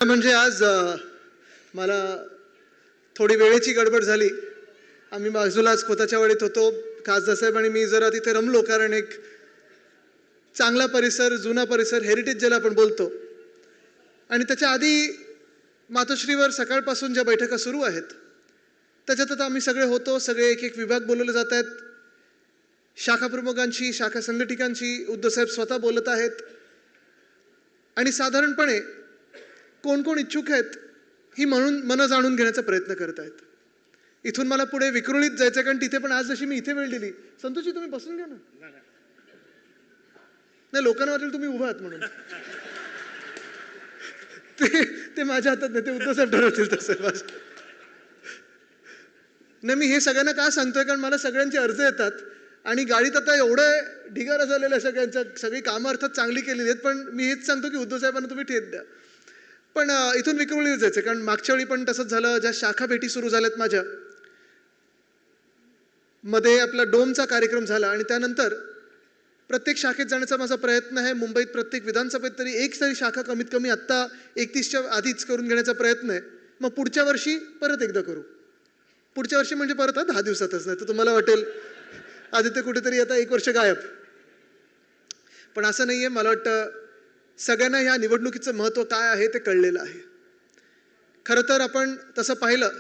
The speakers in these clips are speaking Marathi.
म्हणजे आज मला थोडी वेळेची गडबड झाली. आम्ही बाजूलाच स्वतःच्या वेळेत होतो. खासदार साहेब आणि मी जरा तिथे रमलो, कारण एक चांगला परिसर, जुना परिसर, हेरिटेज ज्याला आपण बोलतो. आणि त्याच्या आधी मातोश्रीवर सकाळपासून ज्या बैठका सुरू आहेत त्याच्यात आता आम्ही सगळे होतो. सगळे एक एक विभाग बोलवले जात आहेत. शाखा प्रमुखांची, शाखा संघटकांची उद्धव साहेब स्वतः बोलत आहेत. आणि साधारणपणे कोण कोण इच्छुक आहेत ही मन जाणून घेण्याचा प्रयत्न करत आहेत. इथून मला पुढे विक्रोळीत जायचं, कारण तिथे पण आज जशी मी इथे वेळ दिली. संतोषजी तुम्ही बसून घ्या ना. नाही, लोकांना वाटेल तुम्ही उभा आहात म्हणून. ते माझ्या हातात नाही, ते उद्धव साहेब ठरवतील तसं. नाही, मी हे सगळ्यांना का सांगतोय, कारण मला सगळ्यांचे अर्ज येतात आणि गाडीत आता एवढं ढिगारा झालेलं आहे सगळ्यांच्या. सगळी कामं अर्थात चांगली केलेली आहेत, पण मी हेच सांगतो की उद्धव साहेबांना तुम्ही ठेत द्या. पण इथून विक्रोळीवर जायचं, कारण मागच्या वेळी पण तसंच झालं. ज्या शाखा भेटी सुरू झाल्यात माझ्या मध्ये, आपला डोमचा कार्यक्रम झाला आणि त्यानंतर प्रत्येक शाखेत जाण्याचा माझा प्रयत्न आहे. मुंबईत प्रत्येक विधानसभेत तरी एक तरी शाखा कमीत कमी आत्ता 31च्या आधीच करून घेण्याचा प्रयत्न आहे. मग पुढच्या वर्षी परत एकदा करू. पुढच्या वर्षी म्हणजे परत 10 दिवसातच. नाही तर तुम्हाला वाटेल आदित्य कुठेतरी आता 1 वर्ष गायब. पण असं नाहीये. मला वाटतं सगळ्यांना ह्या निवडणुकीचं महत्त्व काय आहे ते कळलेलं आहे. खरं तर आपण तसं पाहिलं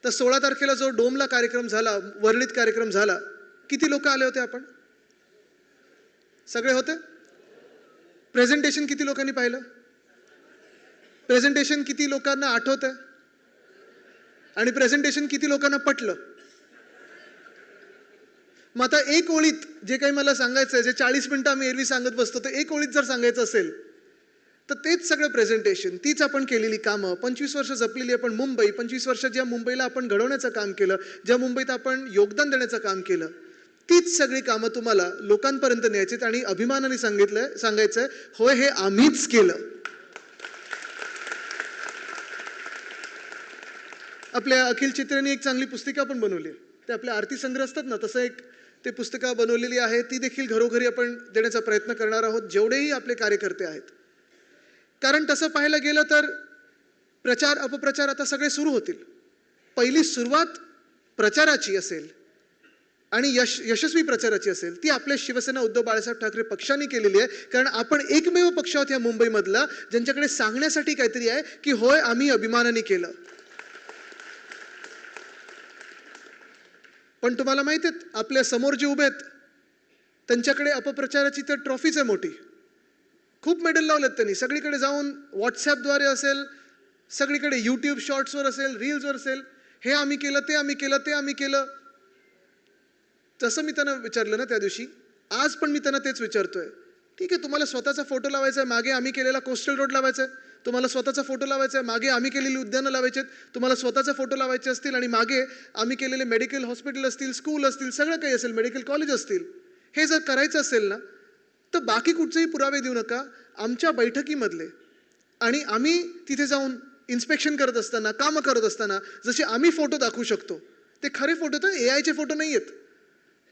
तर 16 तारखेला जो डोमला कार्यक्रम झाला, वरळीत कार्यक्रम झाला, किती लोक आले होते? आपण सगळे होते. प्रेझेंटेशन किती लोकांनी पाहिलं? प्रेझेंटेशन किती लोकांना आठवतंय? आणि प्रेझेंटेशन किती लोकांना पटलं? मग आता एक ओळीत जे काही मला सांगायचं आहे, जे 40 मिनिटं आम्ही एरवी सांगत बसतो, तर एक ओळीत जर सांगायचं असेल तर तेच सगळं प्रेझेंटेशन, तीच आपण केलेली कामं, 25 वर्ष जपलेली आपण मुंबई, 25 वर्ष ज्या मुंबईला आपण घडवण्याचं काम केलं, ज्या मुंबईत आपण योगदान देण्याचं काम केलं, तीच सगळी कामं तुम्हाला लोकांपर्यंत न्यायची आणि अभिमानाने सांगायचंय, होय हे आम्हीच केलं. आपल्या अखिल चित्रेंनी एक चांगली पुस्तिका पण बनवली. ते आपल्या आरती संग्रह असतात ना, तसं एक ते पुस्तिका बनवलेली आहे. ती देखील घरोघरी आपण देण्याचा प्रयत्न करणार आहोत, जेवढेही आपले कार्यकर्ते आहेत. कारण तसं पाहायला गेलं तर प्रचार अपप्रचार आता सगळे सुरू होतील. पहिली सुरुवात प्रचाराची असेल आणि यशस्वी प्रचाराची असेल, ती आपल्या शिवसेना उद्धव बाळासाहेब ठाकरे पक्षाने केलेली आहे. कारण आपण एकमेव पक्ष आहोत या मुंबईमधला ज्यांच्याकडे सांगण्यासाठी काहीतरी आहे की होय आम्ही अभिमानाने केलं. पण तुम्हाला माहिती आहे, आपल्या समोर जे उभे आहेत त्यांच्याकडे अपप्रचाराची तर ट्रॉफीच आहे मोठी. खूप मेडल लावलेत त्यांनी. सगळीकडे जाऊन व्हॉट्सॲपद्वारे असेल, सगळीकडे यूट्यूब शॉर्ट्सवर असेल, रील्सवर असेल, हे आम्ही केलं, ते आम्ही केलं, ते आम्ही केलं. तसं मी त्यांना विचारलं ना त्या दिवशी, आज पण मी त्यांना तेच विचारतोय. ठीक आहे, तुम्हाला स्वतःचा फोटो लावायचा आहे, मागे आम्ही केलेला कोस्टल रोड लावायचा आहे. तुम्हाला स्वतःचा फोटो लावायचा आहे, मागे आम्ही केलेली उद्यानं लावायचे आहेत. तुम्हाला स्वतःचा फोटो लावायचे असतील आणि मागे आम्ही केलेले मेडिकल हॉस्पिटल असतील, स्कूल असतील, सगळं काही असेल, मेडिकल कॉलेज असतील, हे जर करायचं असेल ना, तर बाकी कुठचेही पुरावे देऊ नका. आमच्या बैठकीमधले आणि आम्ही तिथे जाऊन इन्स्पेक्शन करत असताना, कामं करत असताना जसे आम्ही फोटो दाखवू शकतो, ते खरे फोटो तर AI चे फोटो नाही आहेत,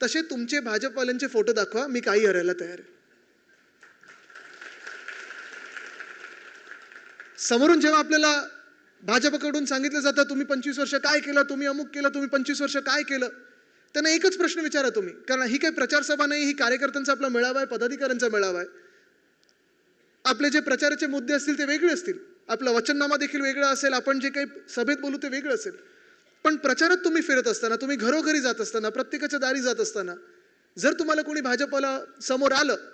तसे तुमचे भाजपवाल्यांचे फोटो दाखवा. मी काही हरायला तयार आहे. समोरून जेव्हा आपल्याला भाजपकडून सांगितलं जातं तुम्ही 25 वर्ष काय केलं, तुम्ही अमुक केलं, तुम्ही 25 वर्ष काय केलं, त्यांना एकच प्रश्न विचारा तुम्ही. कारण ही काही प्रचार सभा नाही, ही कार्यकर्त्यांचा आपला मेळावा आहे, पदाधिकाऱ्यांचा मेळावा आहे. आपले जे प्रचाराचे मुद्दे असतील ते वेगळे असतील, आपला वचननामा देखील वेगळा असेल, आपण जे काही सभेत बोलू ते वेगळं असेल. पण प्रचारात तुम्ही फिरत असताना, तुम्ही घरोघरी जात असताना, प्रत्येकाच्या दारी जात असताना, जर तुम्हाला कोणी भाजपला समोर आलं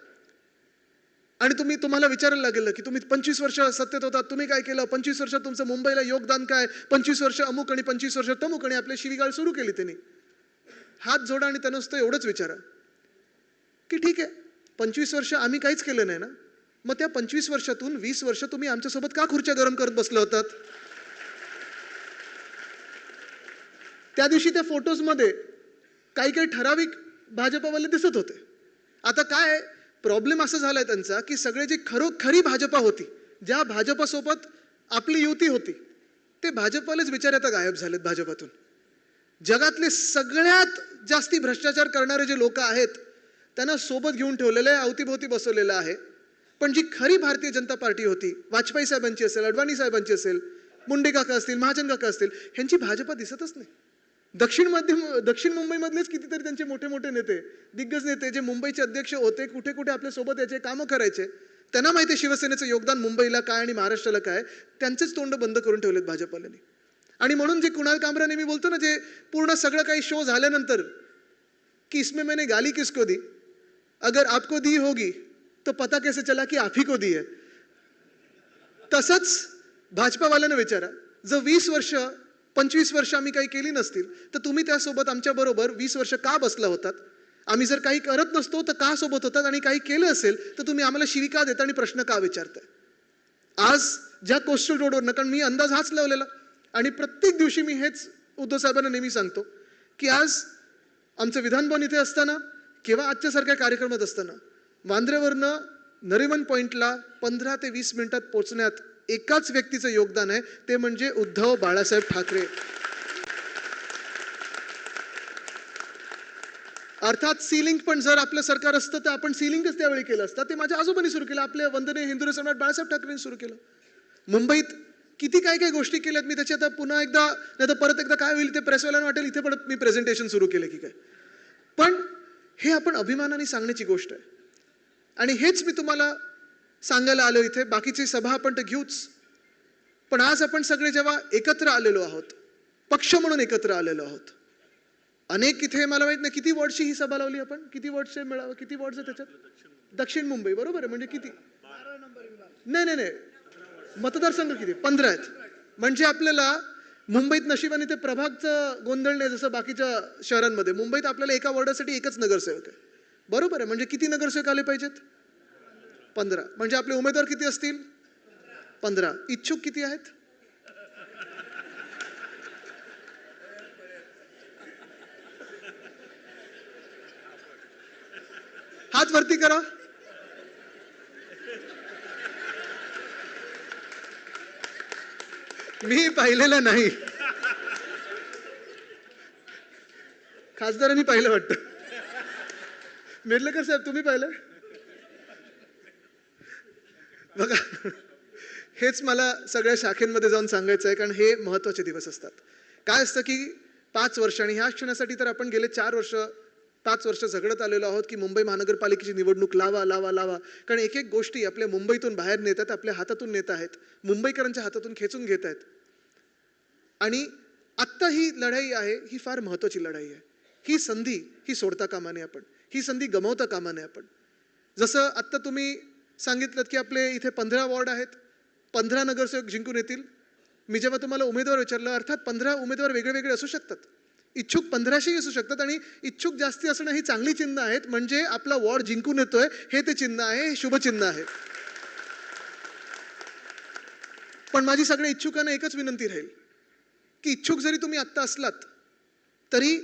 आणि तुम्हाला विचारायला लागेल की तुम्ही 25 वर्ष सत्तेत होतात, तुम्ही काय केलं, 25 वर्ष तुमचं मुंबईला योगदान काय, 25 वर्ष अमुक आणि 25 वर्ष तमुक, आणि आपली शिवीगाळ सुरू केली त्यांनी, हात जोडा आणि त्यांना नुसतं एवढंच विचारा की ठीक आहे, 25 वर्ष आम्ही काहीच केलं नाही ना, मग त्या 25 वर्षातून 20 वर्ष तुम्ही आमच्यासोबत का खुर्च्या गरम करत बसले होतात? त्या दिवशी त्या फोटोजमध्ये काही काही ठराविक भाजपवाले दिसत होते. आता काय प्रॉब्लेम असा झालाय त्यांचा की सगळे जे खरी भाजपा होती, ज्या भाजपासोबत आपली युती होती, ते भाजपवालेच बिचारे आता गायब झालेत भाजपातून. जगातले सगळ्यात जास्ती भ्रष्टाचार करणारे जे लोक आहेत त्यांना सोबत घेऊन ठेवलेलं आहे, अवतीभोवती बसवलेलं आहे. पण जी खरी भारतीय जनता पार्टी होती, वाजपेयी साहेबांची असेल, अडवाणी साहेबांची असेल, मुंडे काका असतील, महाजन काका असतील, ह्यांची भाजपा दिसतच नाही. दक्षिण मुंबईमधलेच कितीतरी त्यांचे मोठे मोठे नेते, दिग्गज नेते जे मुंबईचे अध्यक्ष होते, कुठे कुठे आपल्या सोबत याचे कामं करायचे, त्यांना माहिती आहे शिवसेनेचं योगदान मुंबईला काय आणि महाराष्ट्राला काय, त्यांचेच तोंड बंद करून ठेवलेत भाजपवाल्यांनी. आणि म्हणून जे कुणाल कामरा नेहमी बोलतो ना, जे पूर्ण सगळं काही शो झाल्यानंतर की इसमें मैंने गाली किसको दी, अगर आपको दी होगी तो पता कैसे चला की आप ही को दी है. तसंच भाजपावाल्यांना विचारा, जर 20 वर्ष 25 वर्ष आम्ही काही केली नसतील तर तुम्ही त्यासोबत आमच्या बरोबर 20 वर्ष का बसला होतात? आम्ही जर काही करत नसतो तर का सोबत होतात? आणि काही केलं असेल तर तुम्ही आम्हाला शिवी का देता आणि प्रश्न का विचारताय? आज ज्या कोस्टल रोडवर, कारण मी अंदाज हाच लावलेला आणि प्रत्येक दिवशी मी हेच उद्धव साहेबांना नेहमी सांगतो की आज आमचं विधानभवन इथे असताना किंवा आजच्यासारख्या कार्यक्रमात असताना वांद्र्यावरनं नरिमन पॉइंटला 15 ते 20 मिनिटात पोहोचण्यात एकाच व्यक्तीचं योगदान आहे, ते म्हणजे उद्धव बाळासाहेब ठाकरे. अर्थात सीलिंग पण जर आपलं सरकार असतं तर आपण सीलिंगच त्यावेळी केलं असतं. ते माझ्या आजोबांनी सुरू केलं, आपल्या वंदनीय हिंदू सम्राट बाळासाहेब ठाकरेंनी सुरू केलं. मुंबईत किती काय काय गोष्टी केल्यात, मी त्याची आता पुन्हा एकदा नाही तर परत एकदा काय होईल ते प्रेसवाल्यांना वाटेल इथे परत मी प्रेझेंटेशन सुरू केलं की काय. पण हे आपण अभिमानाने सांगण्याची गोष्ट आहे आणि हेच मी तुम्हाला सांगायला आलो इथे. बाकीची सभा आपण तर घेऊच, पण आज आपण सगळे जेव्हा एकत्र आलेलो आहोत, पक्ष म्हणून एकत्र आलेलो आहोत, अनेक इथे मला माहित नाही किती वॉर्डची ही सभा लावली आपण, किती वॉर्डचे मिळावं, किती वॉर्ड आहे त्याच्यात? दक्षिण मुंबई, बरोबर आहे. म्हणजे किती? नाही नाही नाही, मतदारसंघ किती? 15 आहेत. म्हणजे आपल्याला मुंबईत नशिबाने ते प्रभागचं गोंधळ नाही जसं बाकीच्या शहरांमध्ये. मुंबईत आपल्याला एका वॉर्डासाठी एकच नगरसेवक आहे, बरोबर आहे. म्हणजे किती नगरसेवक आले पाहिजेत? 15. म्हणजे आपले उमेदवार किती असतील? 15. इच्छुक किती आहेत? हात वरती करा. मी पाहिलेलं नाही, खासदारांनी पाहिलं वाटतं. मेडलेकर साहेब तुम्ही पाहिलं? बघा, हेच मला सगळ्या शाखेमध्ये जाऊन सांगायचं आहे, कारण हे महत्त्वाचे दिवस असतात. काय असतं की 5 वर्ष, आणि ह्या क्षणासाठी तर आपण गेले 5 वर्ष झगडत आलेलो आहोत की मुंबई महानगरपालिकेची निवडणूक लावा लावा लावा. कारण एक एक गोष्टी आपल्या मुंबईतून बाहेर नेतात, आपल्या हातातून नेत आहेत, मुंबईकरांच्या हातातून खेचून घेत आहेत. आणि आत्ता ही लढाई आहे, ही फार महत्त्वाची लढाई आहे. ही संधी ही सोडता कामा नये आपण, ही संधी गमावता कामा नये आपण. जसं आत्ता तुम्ही सांगितलं की आपले इथे 15 वॉर्ड आहेत, 15 नगरसेवक जिंकून येतील. मी जेव्हा तुम्हाला उमेदवार विचारलं, अर्थात 15 उमेदवार वेगळे वेगळे असू शकतात, इच्छुक 1500 असू शकतात, आणि इच्छुक जास्ती असणं ही चांगली चिन्ह आहेत. म्हणजे आपला वॉर्ड जिंकून येतोय हे ते चिन्ह आहे, हे शुभचिन्ह आहे. पण माझी सगळ्या इच्छुकांना एकच विनंती राहील की इच्छुक जरी तुम्ही आत्ता असलात तरी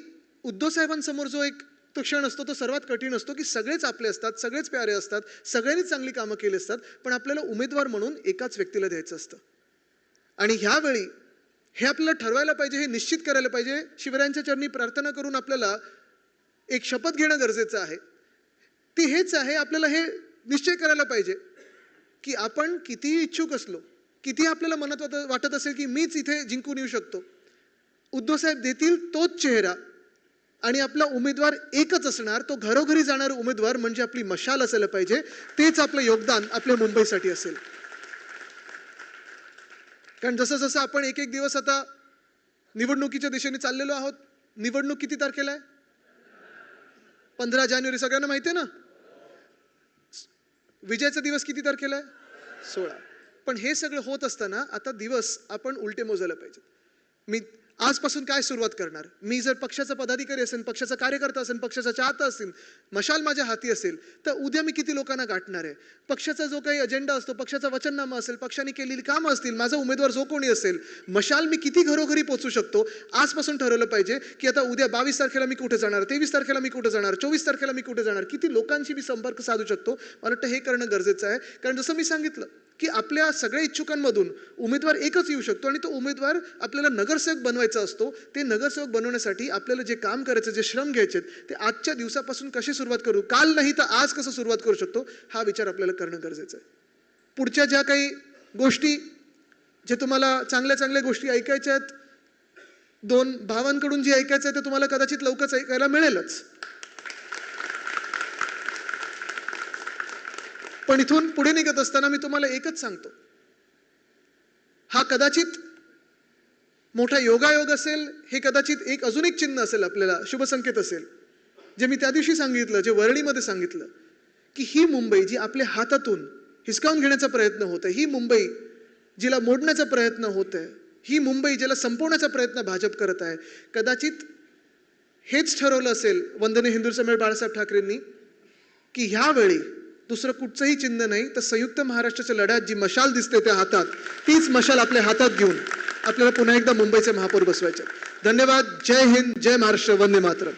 उद्धव साहेबांसमोर जो एक तो क्षण असतो तो सर्वात कठीण असतो की सगळेच आपले असतात, सगळेच प्यारे असतात, सगळ्यांनीच चांगली कामं केली असतात, पण आपल्याला उमेदवार म्हणून एकाच व्यक्तीला द्यायचं असतं. आणि ह्यावेळी हे आपल्याला ठरवायला पाहिजे, हे निश्चित करायला पाहिजे. शिवरायांच्या चरणी प्रार्थना करून आपल्याला एक शपथ घेणं गरजेचं आहे. ती हेच आहे, आपल्याला हे निश्चय करायला पाहिजे की आपण कितीही इच्छुक असलो, किती आपल्याला मनात वाटत असेल की मीच इथे जिंकून येऊ शकतो, उद्धव साहेब देतील तोच चेहरा आणि आपला उमेदवार एकच असणार. तो घरोघरी जाणारा उमेदवार म्हणजे आपली मशाल असायला पाहिजे. तेच आपलं योगदान आपल्या मुंबईसाठी असेल. कारण जसं जसं आपण एक एक दिवस आता निवडणुकीच्या दिशेने चाललेलो आहोत. निवडणूक किती तारखेला आहे? 15 जानेवारी, सगळ्यांना माहिती आहे ना. विजयाचा दिवस किती तारखेला आहे? 16. पण हे सगळं होत असताना आता दिवस आपण उलटे मोजायला पाहिजेत. मी आजपासून काय सुरुवात करणार? मी जर पक्षाचा पदाधिकारी असेल, पक्षाचा कार्यकर्ता असेल, पक्षाचा चाहता असेल, मशाल माझ्या हाती असेल, तर उद्या मी किती लोकांना गाठणार आहे? पक्षाचा जो काही अजेंडा असतो, पक्षाचा वचननामा असेल, पक्षाने केलेली कामं असतील, माझा उमेदवार जो कोणी असेल, मशाल मी किती घरोघरी पोहोचू शकतो, आजपासून ठरवलं पाहिजे की आता उद्या 22 तारखेला मी कुठे जाणार, 23 तारखेला मी कुठे जाणार, 24 तारखेला मी कुठे जाणार, किती लोकांशी मी संपर्क साधू शकतो. मला वाटतं हे करणं गरजेचं आहे. कारण जसं मी सांगितलं की आपल्या सगळ्या इच्छुकांमधून उमेदवार एकच येऊ शकतो आणि तो उमेदवार आपल्याला नगरसेवक बनवायचा असतो. ते नगरसेवक बनवण्यासाठी आपल्याला जे काम करायचं, जे श्रम घ्यायचे ते आजच्या दिवसापासून कशी सुरुवात करू, काल नाही तर आज कसं सुरुवात करू शकतो, हा विचार आपल्याला करणं गरजेचं आहे. पुढच्या ज्या काही गोष्टी, जे तुम्हाला चांगल्या चांगल्या गोष्टी ऐकायच्या आहेत, 2 भावांकडून जे ऐकायचं आहे ते तुम्हाला कदाचित लवकरच ऐकायला मिळेलच. पण इथून पुढे निघत असताना मी तुम्हाला एकच सांगतो, हा कदाचित मोठा योगायोग असेल, हे कदाचित अजून एक चिन्ह असेल, आपल्याला शुभसंकेत असेल, जे मी त्या दिवशी सांगितलं, जे वरळीमध्ये सांगितलं, की ही मुंबई जी आपल्या हातातून हिसकावून घेण्याचा प्रयत्न होत आहे, ही मुंबई जिला मोडण्याचा प्रयत्न होत आहे, ही मुंबई ज्याला संपवण्याचा प्रयत्न भाजप करत आहे, कदाचित हेच ठरवलं असेल वंदनीय हिंदू सम्राट बाळासाहेब ठाकरेंनी, की ह्यावेळी दुसरं कुठचंही चिन्ह नाही तर संयुक्त महाराष्ट्राच्या लढ्यात जी मशाल दिसते त्या हातात, तीच मशाल आपल्या हातात घेऊन आपल्याला पुन्हा एकदा मुंबईचे महापौर बसवायचे. धन्यवाद. जय हिंद, जय महाराष्ट्र, वंदे मातरम.